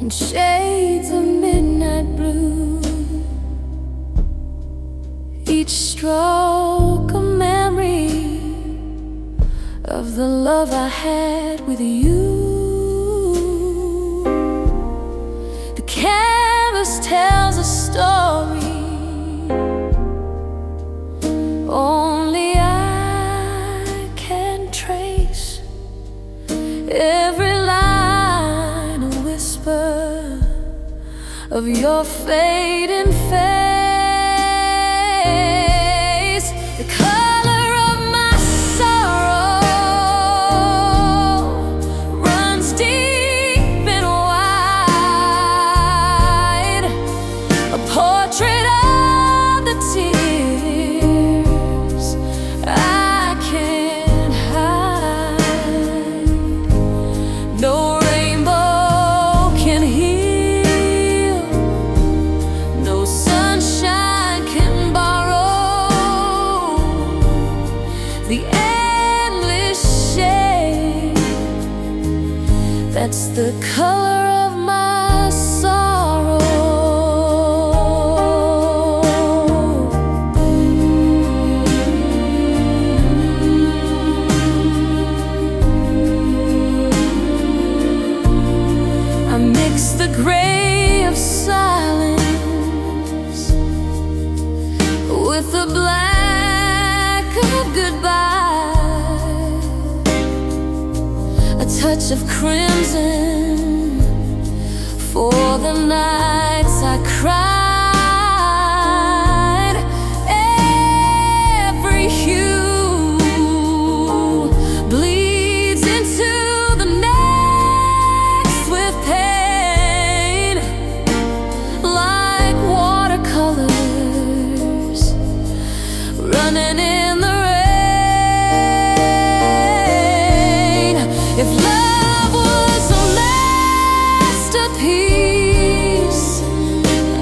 in shades of midnight blue. Each stroke a memory of the love I had with you. The canvas tells a story only I can trace. Every line a whisper of your fading face. The color of my sorrow runs deep and wide, a portrait of the tears I can't hide. No rainbow can heal, no sunshine can borrow the endless shade. That's the color of my sorrow. I mix the gray of silence with the black of goodbye, a touch of crimson for the nights I cried. Every hue bleeds into the next with pain, like watercolors running in the rain. If love was a masterpiece,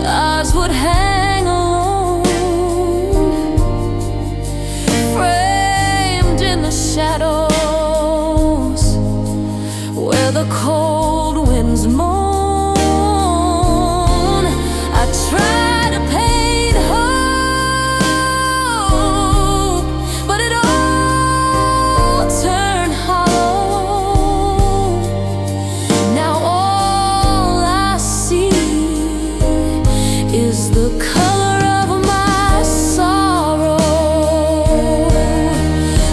ours would hang alone, framed in the shadows where the cold winds moan. I try to paint hope, but it all turned hollow. Now all I see is the color of my sorrow.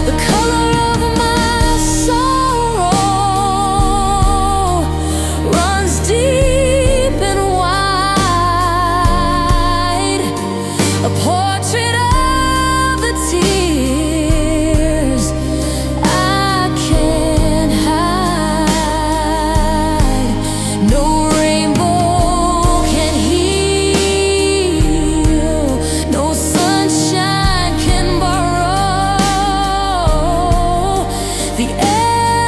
The color of my sorrow runs deep and wide, a portrait of the tears I can't hide. No rainbow can heal, no sunshine can borrow the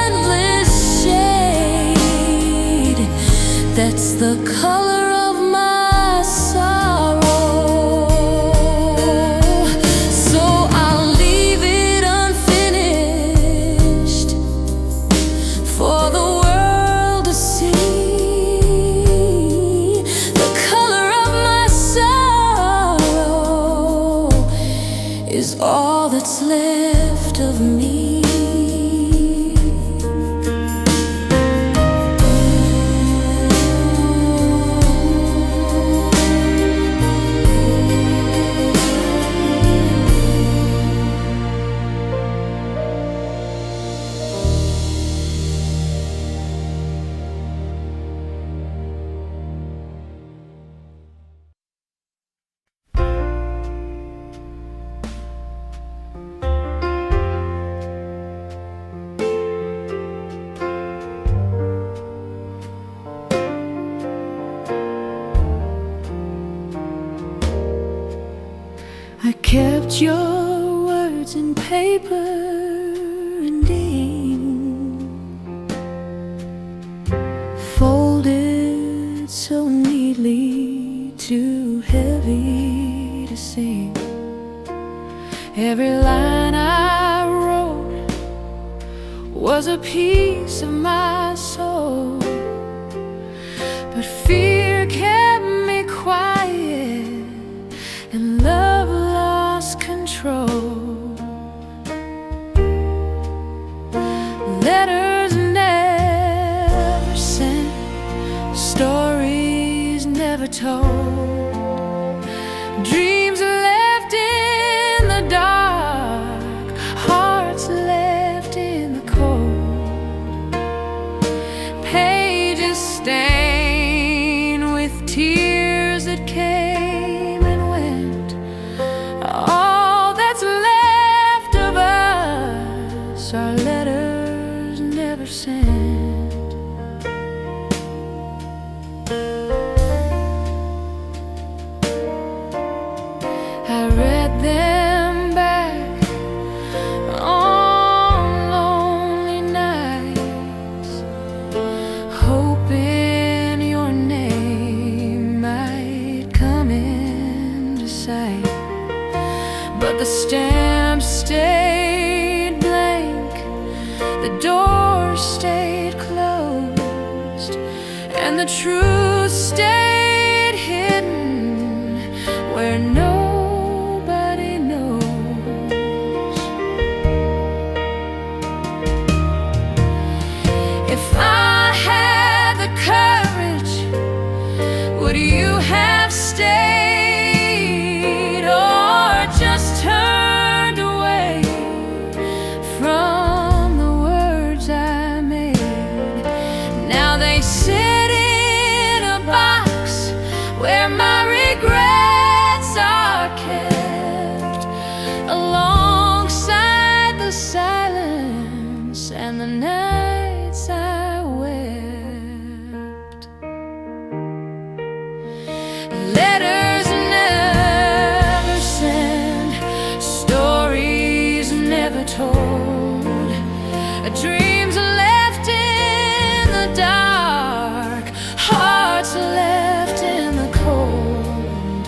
endless shade. That's the color of my sorrow. So I'll leave it unfinished for the world to see. The color of my sorrow is all that's left of me. I kept your words in paper and ink, folded so neatly, too heavy to sing. Every line I wrote was a piece of my soul, but Dreams left in the dark, hearts left in the cold, pages stained with tears that came and went. All that's left of us are letters never sent. I read them back on lonely nights, hoping your name might come into sight. But the stamp stayed blank, the door stayed closed, and the truth stayed hidden where nobody knows. If I had the courage, would you have stayed or just turned away from the words I made? Now they sit in a box where my regrets are kept, alongside the silence and the nights I wept. Letters never sent, stories never told, dreams left in the dark, hearts left in the cold,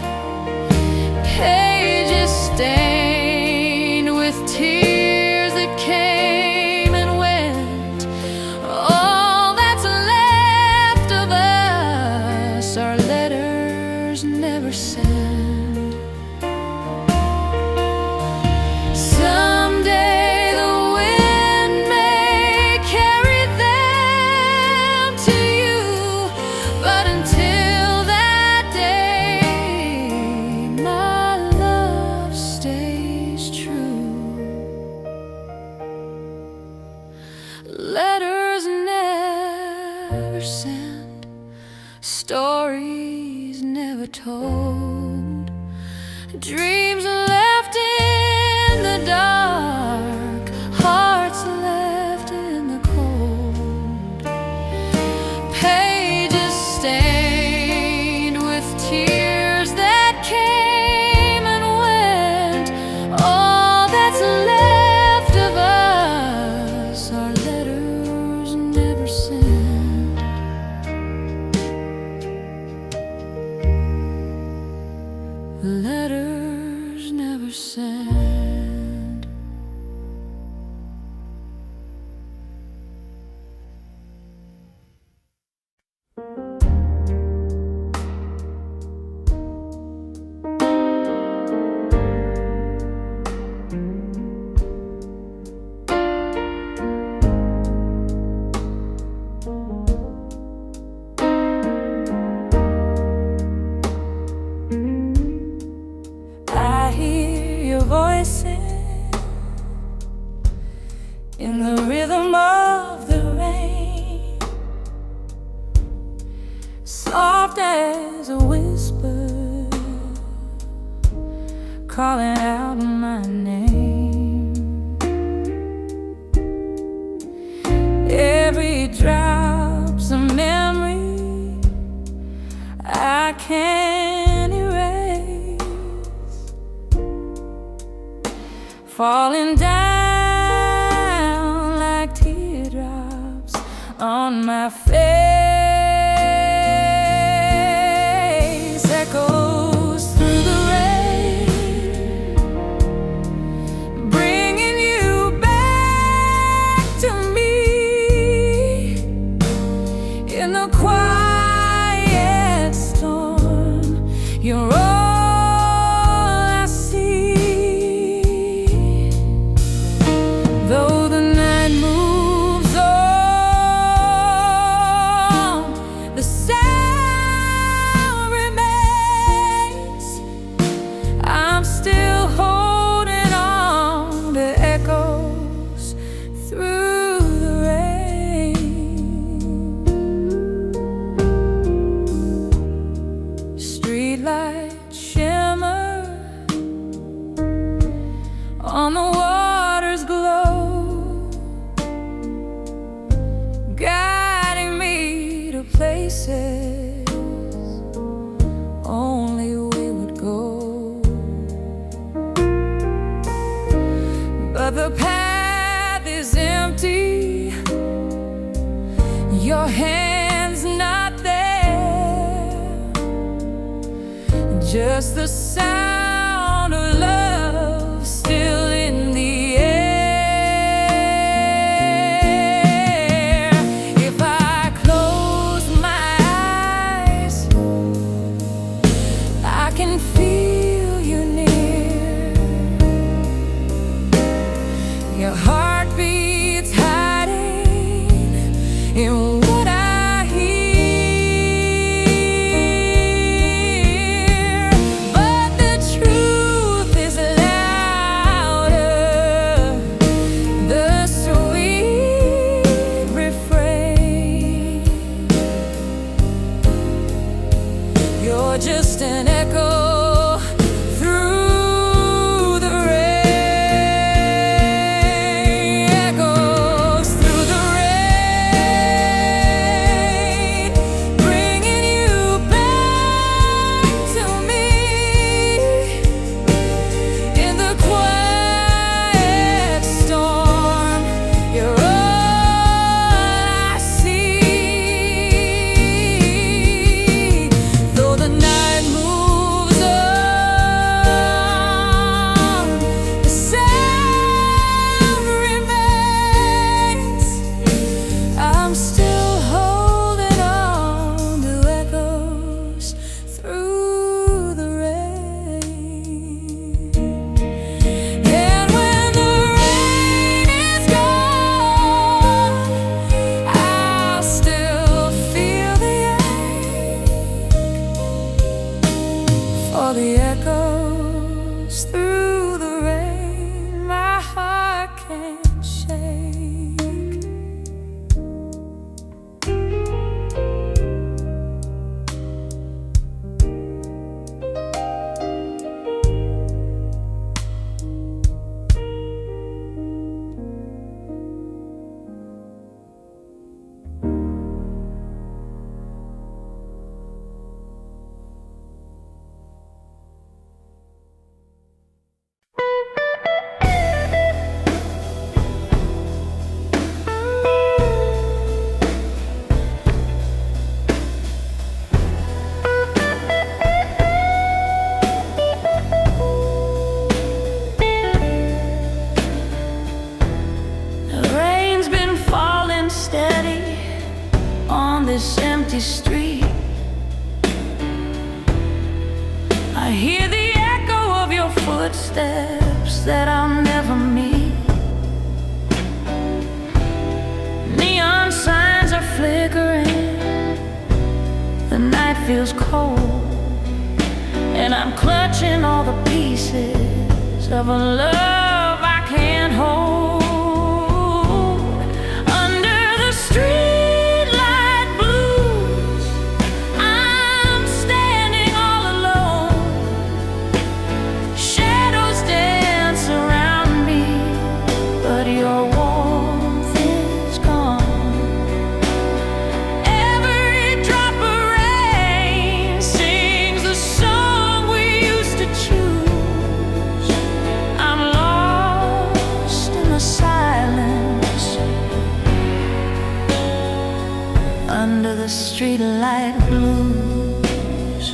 pages stained with tears that came and went. All that's left of us are letters never sent. Someday the wind may carry them to you, but until that day, my love stays true. Letters never sent, stories never told, dreams left in the dark, hearts left in the cold, pages stained with tears that came and went. All that's left of us are letters never sent. Letters never sent. I hear your voices in the rhythm of the rain, soft as a whisper, calling out my name. Every drop's a memory I can't erase, falling down like teardrops on my face. Echoes through the rain, bringing you back to me. In the quiet storm, you're all I see. Though the night moves on, Just the sound of love still in the air. If I close my eyes, I can feel you near. Your heart beats hiding in what I hear. But the truth is louder, the sweet refrain. You're just an echo through the rain, echoes through the rain, bringing you back to me. In the quiet storm, you're all I see. Though the night moves on, the sound remains. I'm still holding on to echoes through the rain. And when the rain is gone, I'll still feel the ache for the echoes through the rain. My heart can't shake. The rain's been falling steady on this empty street. I hear the echo of your footsteps that I'll never meet. Neon signs are flickering, the night feels cold, and I'm clutching all the pieces of a love I can't hold. Under the streetlight blues, I'm standing all alone. Shadows dance around me, but your warmth is gone. Every drop of rain sings the song we used to choose. I'm lost in the silence under the streetlight blues.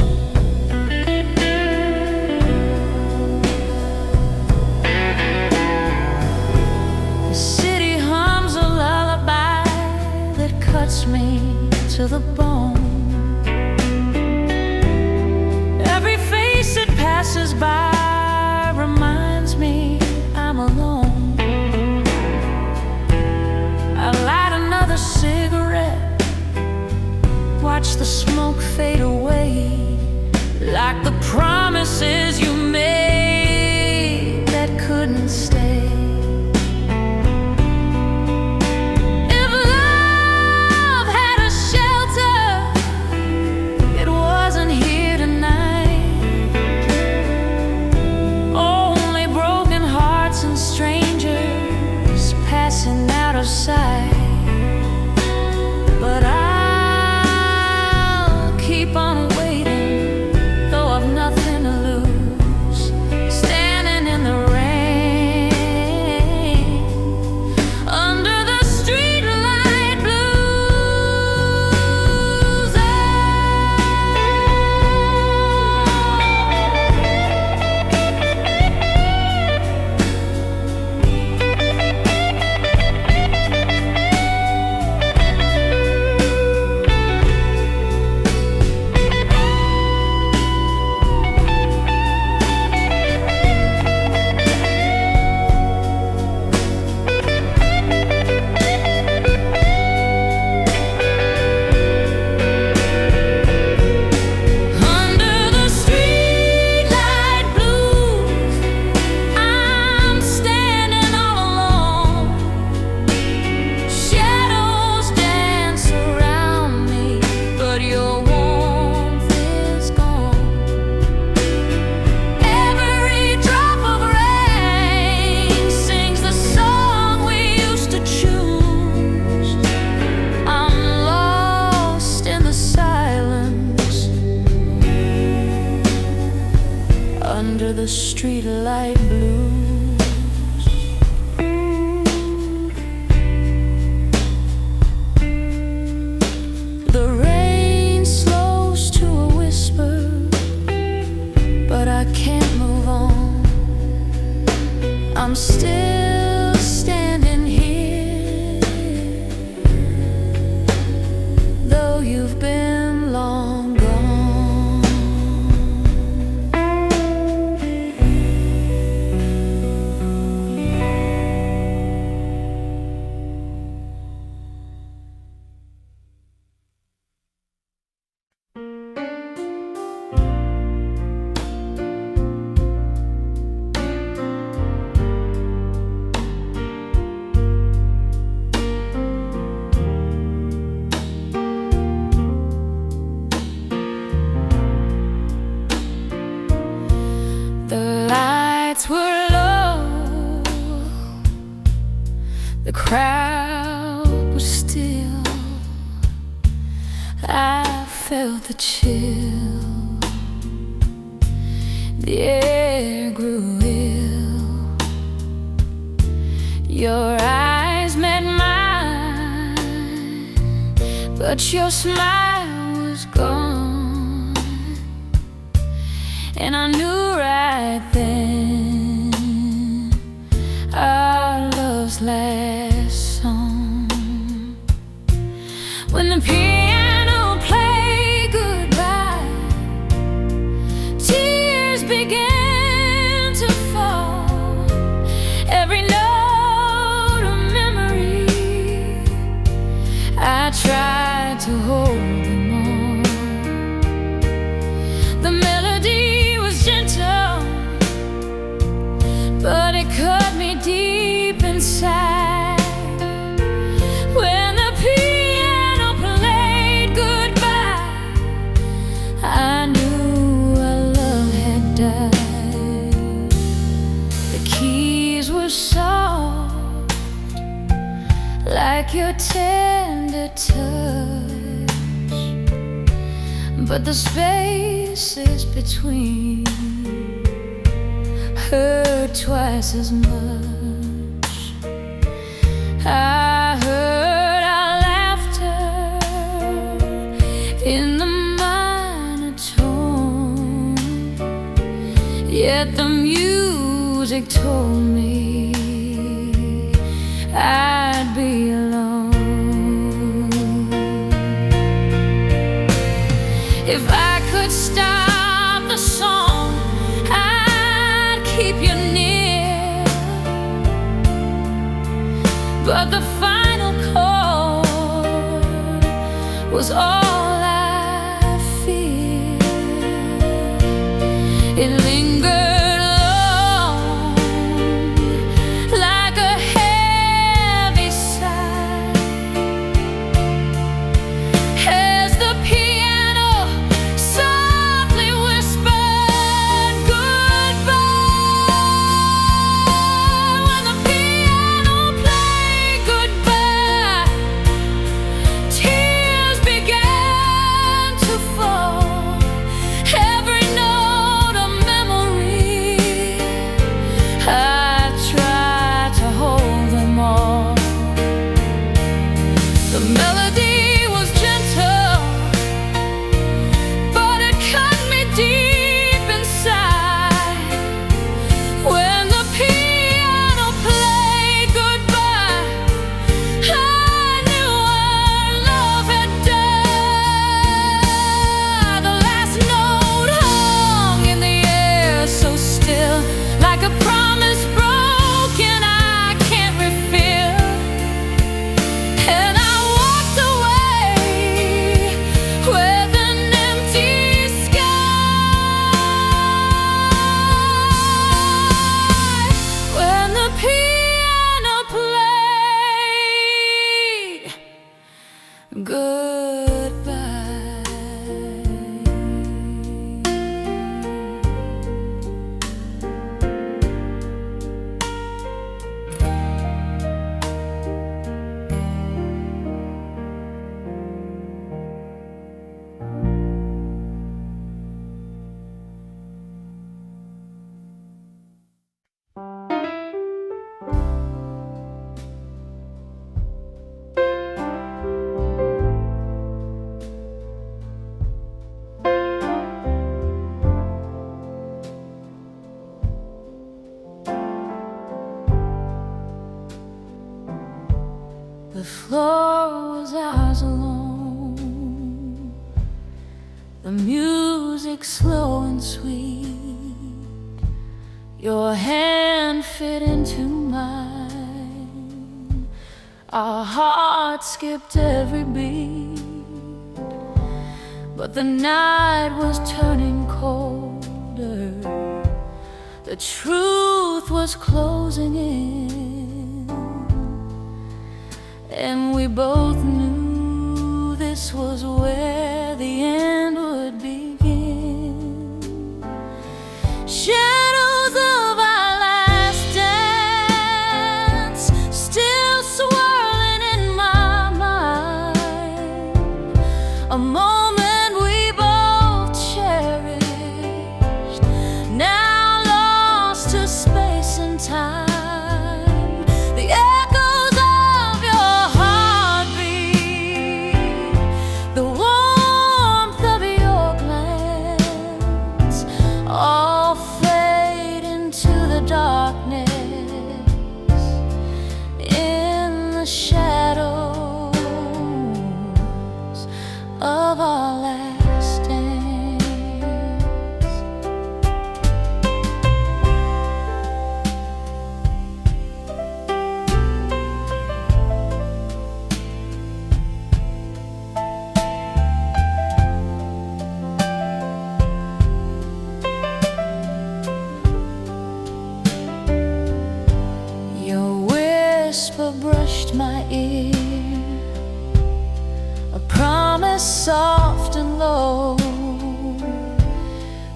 The city hums a lullaby that cuts me to the bone. Every face that passes by reminds me I'm alone. I light another cigarette, watch the smoke fade away, like the promises you made that couldn't stay. If love had a shelter, it wasn't here tonight. Only broken hearts and strangers passing out of sight. But I'll keep on waiting, though I've nothing to lose. under the streetlight blues. The rain slows to a whisper, but I can't move on. I'm still standing here, though you've been long gone. Were low, the crowd was still. I felt the chill, the air grew ill. Your eyes met mine, but your smile was gone. And I knew right then our love's last song. When the piano played goodbye, tears began to fall. Every note a memory, I tried to hold them all. The melody was gentle, but it cut me deep inside. When the piano played goodbye, I knew our love had died. The keys were soft, like your tender touch, but the spaces between hurt twice as much. I heard our laughter in the minor tone, yet the music told me I'd be alone. If I could stop the song, I'd keep you near, but the final chord was all I feared. It lingered long, like a heavy sigh, as the piano softly whispered goodbye. When the piano played goodbye, tears began The floor was ours alone, the music slow and sweet. Your hand fit into mine, our hearts skipped every beat. But the night was turning colder, the truth was closing in, and we both knew this was where the end would begin. Shadows of our last dance still swirling in my mind, a moment we both cherished, now lost to space and time. The echoes of your heartbeat, the warmth of your glance, all fade into the darkness in the shadows of our last dance. Your whisper brushed my ear, a promise soft and low,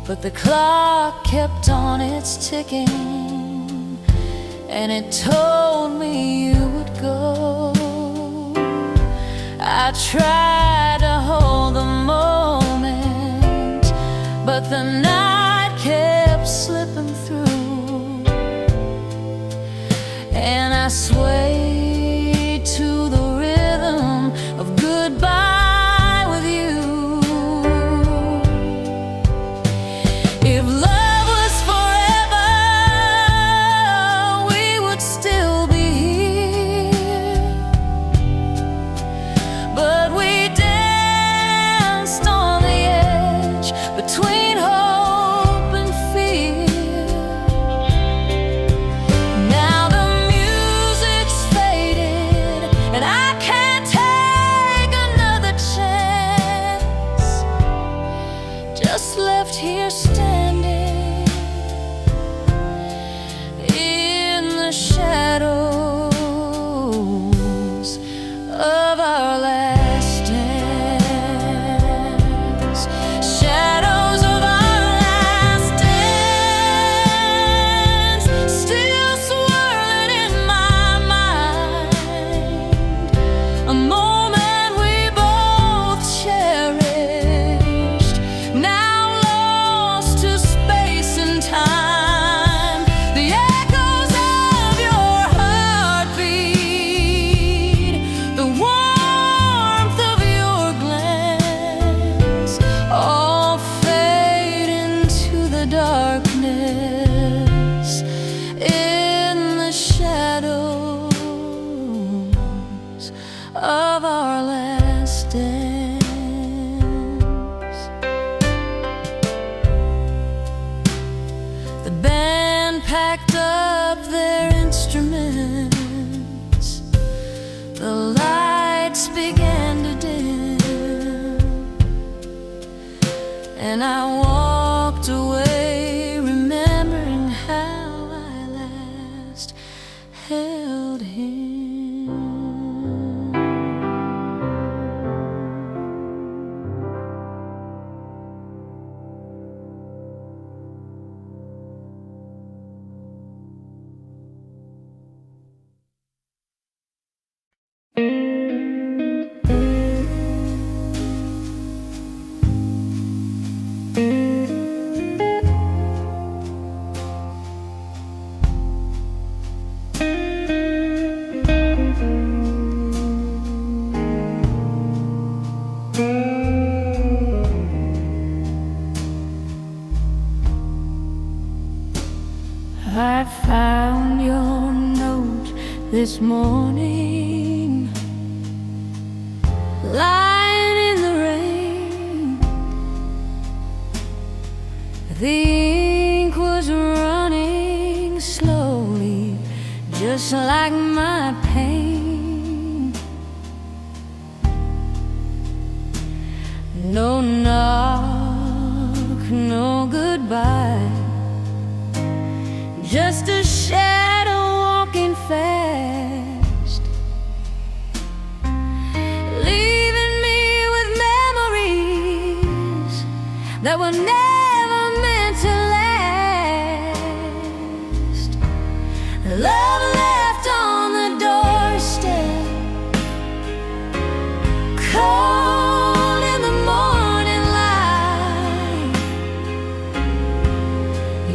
but the clock kept on its ticking, and it told me you would go. I tried to hold the moment, but the night kept slipping through, and I swayed to the rhythm of goodbye with you. If love was forever, we would still be here, but we danced on the edge between hope and fear. Now the music's faded, and I can't take another chance, just left here standing in the shadows of our last dance. Shadows of our last dance, still swirling in my mind, a moment we both cherished, now lost to space and time. The echoes of your heartbeat, the warmth of your glance, all fade into the darkness in the shadows of our last dance. The band packed up their instruments, the lights began to dim, and I walked away remembering how I last held him. I found your note this morning lying in the rain. The ink was running slowly, just like my pain. No knock, no goodbye, just a shadow walking fast, leaving me with memories that were never meant to last. Love left on the doorstep, cold in the morning light.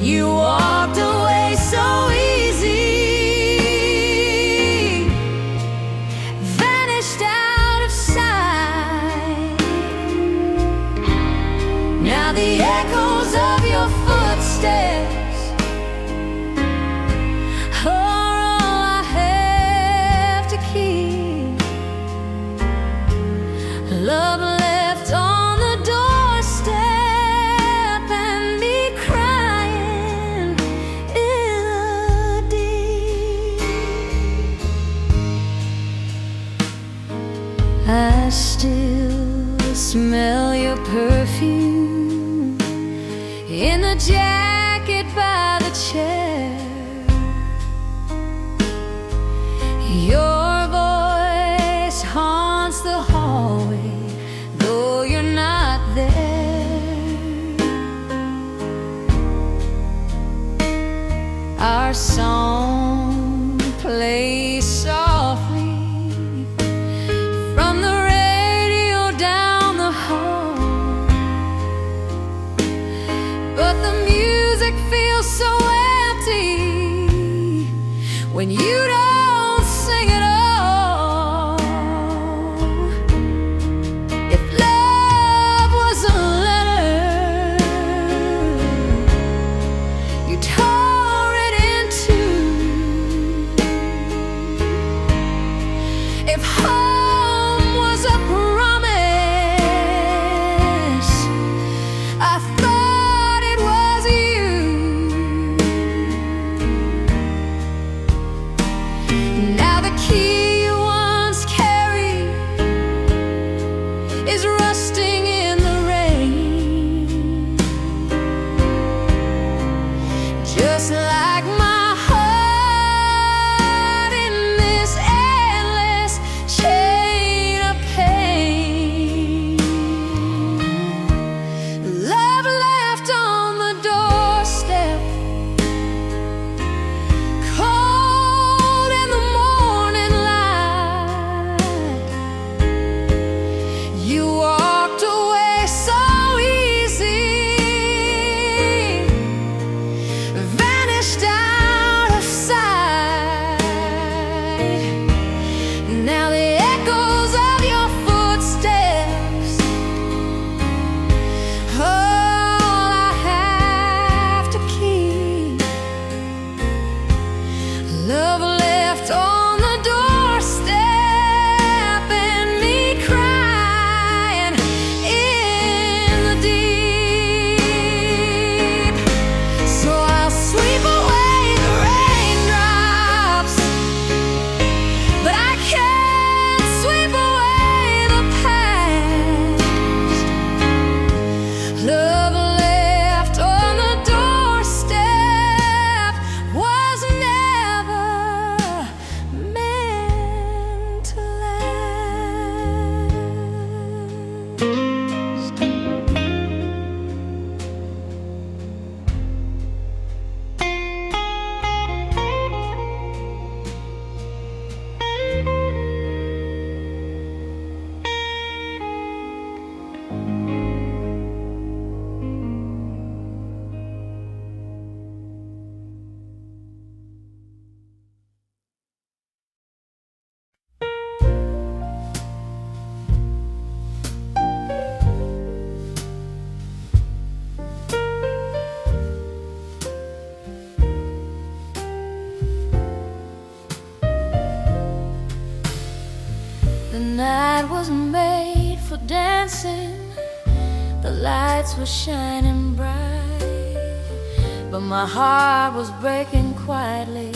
You walked away so easy, vanished out of sight. Now the echoes of your footsteps are all I have to keep. Love left on the doorstep and me crying in the deep. I still smell your perfume in the jacket by the chair. Your voice haunts the hallway, though you're not there. Our song plays softly from the radio down the hall, but the music feels so empty when you don't sing at all. If love was a letter, you tore it in two. If home was a promise, I thought it was you. Now the key you once carried is rusting in the rain, just like my heart in this endless chain of pain. Love left on the doorstep, cold in the morning light. You walked away so easy, vanished out of sight. Now the echoes of your footsteps all I have to keep. Love left on the doorstep and me crying in the deep. So I'll sweep away dancing, the lights were shining bright, but my heart was breaking quietly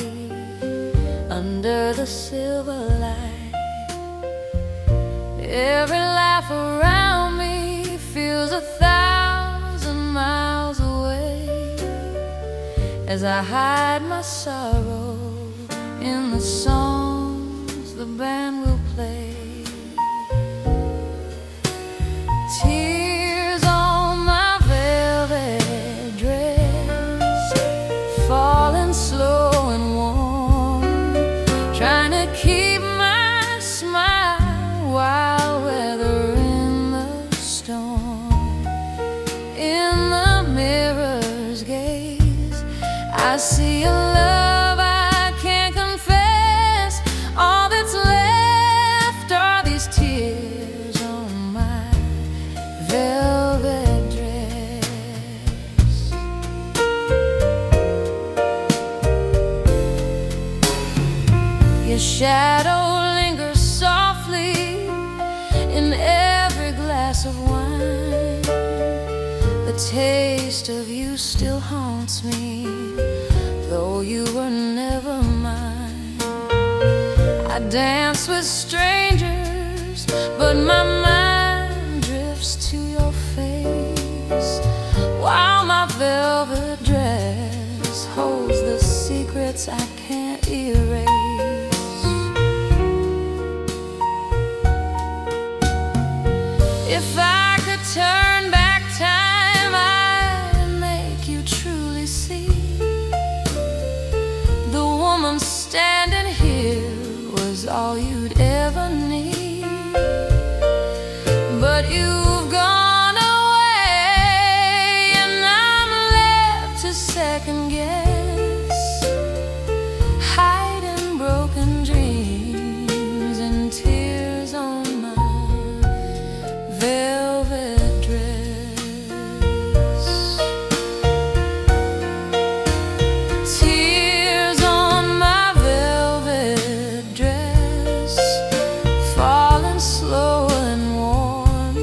under the silver light. Every laugh around me feels 1,000 miles away, as I hide my sorrow in the songs the band will play. Tears on my velvet dress, falling slow and warm, trying to keep my smile while weathering the storm. In the mirror's gaze, I see a love I can't confess. All that's left are these tears on my velvet dress. Your shadow lingers softly in every glass of wine. The taste of you still haunts me, though you were never mine. I dance with strangers, but my mind drifts to your face, while my velvet dress holds the secrets I can't erase. If I could turn back time, I'd make you truly see the woman standing here was all you'd ever need. But you've gone away, and I'm left to second guess, hiding broken dreams and tears on my velvet dress. Tears on my velvet dress, falling slow and warm,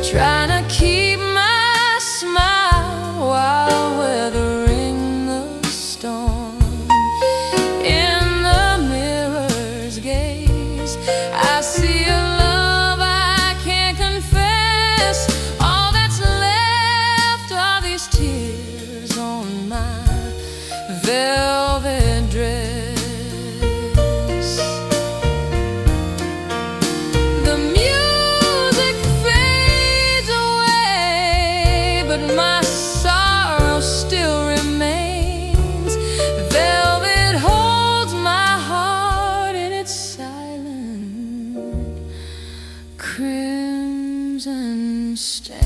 trying to keep my smile while weathering the storm. In the mirror's gaze, I see a love I can't confess. All that's left are these tears on my velvet dress. The music fades away, but my sorrow still remains. Velvet holds my heart in its silent crimson stains.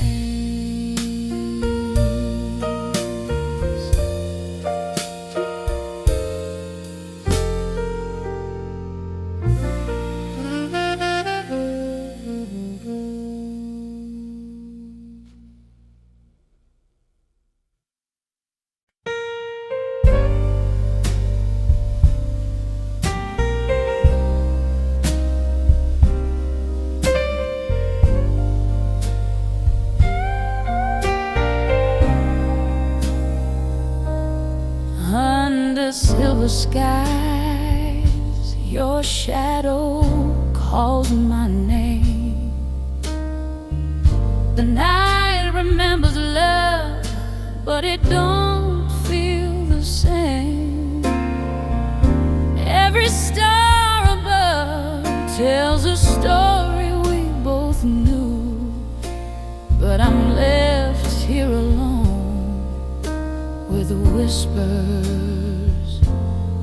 Under silver skies, your shadow calls my name. The night remembers love, but it don't feel the same. Every star above tells a story we both knew, but I'm left here alone with the whispers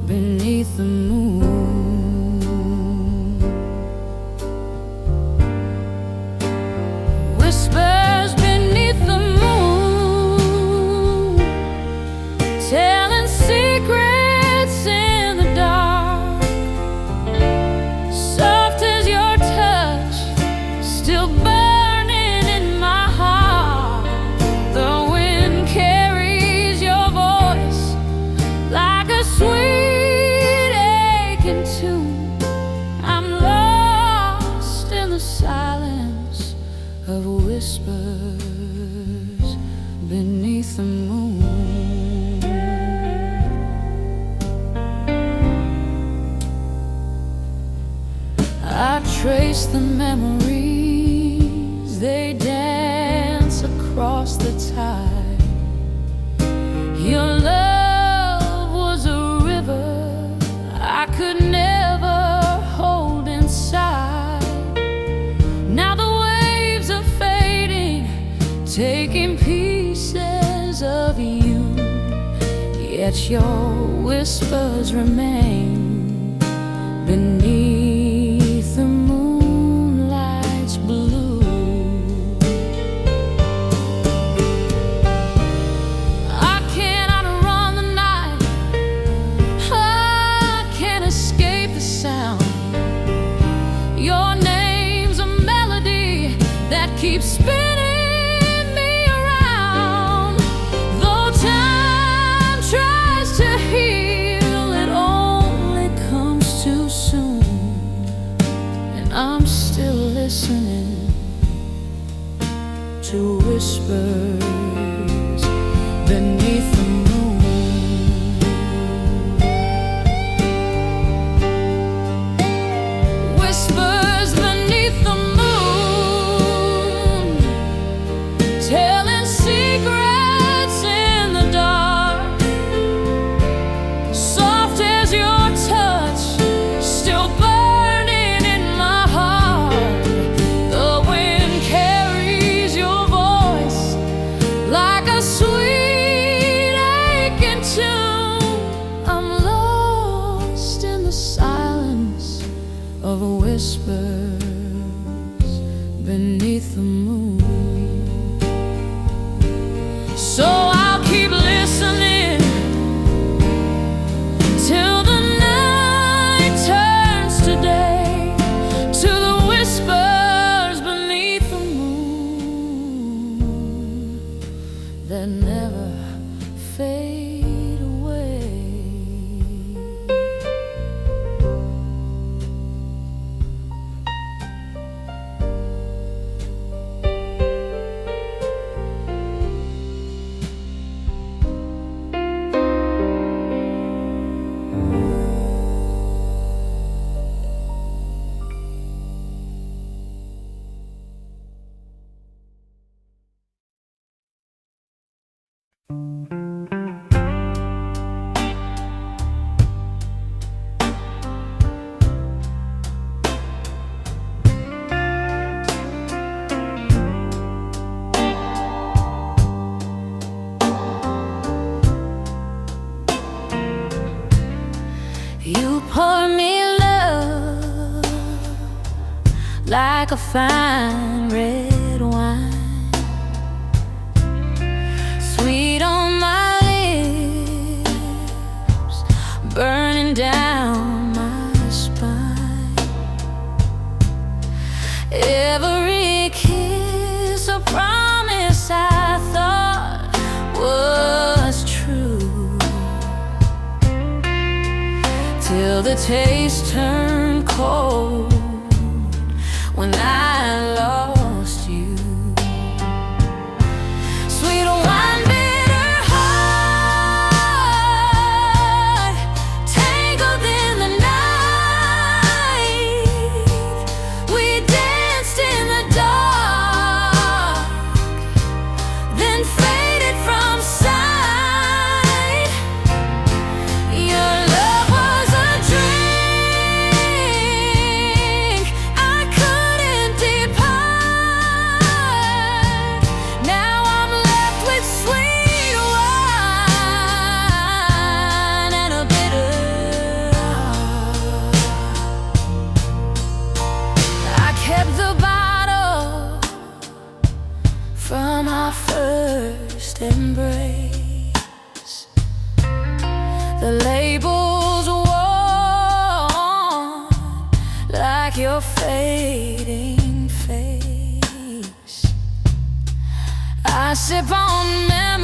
beneath the moon. Whispers beneath the moon, telling secrets in the dark. Soft as your touch, still burning in my heart. The wind carries your voice like a sweet whispers beneath the moon. I trace the memories, they dance across the tide. Your love was a river I could never hold inside. Now the waves are fading, taking pieces of you, yet your whispers remain beneath the moonlight's blue. I can't outrun the night, I can't escape the sound. Your name's a melody that keeps spinning me around. Though time tries to heal, it only comes too soon. I'm still listening to whispers beneath the moon. Whispers beneath the moon, telling secrets in the dark. Soft as your touch, still burning in my heart. The wind carries your voice like a sweet aching tune. I'm lost in the silence of whispers beneath the moon. So I'll keep listening till the night turns to day, to the whispers beneath the moon that never fade away. You pour me love like a fine red wine, sweet on my lips, burning down my spine. Every kiss a promise I thought was true, till the taste turned cold when I lost you. Sweet wine, bitter heart, tangled in the night. We danced in the dark, then faded from sight. Your love was a drink I couldn't depart. Now I'm left with sweet wine and a bitter heart. I kept the bottle from our first embrace, the labels worn like your fading face. I sip on memories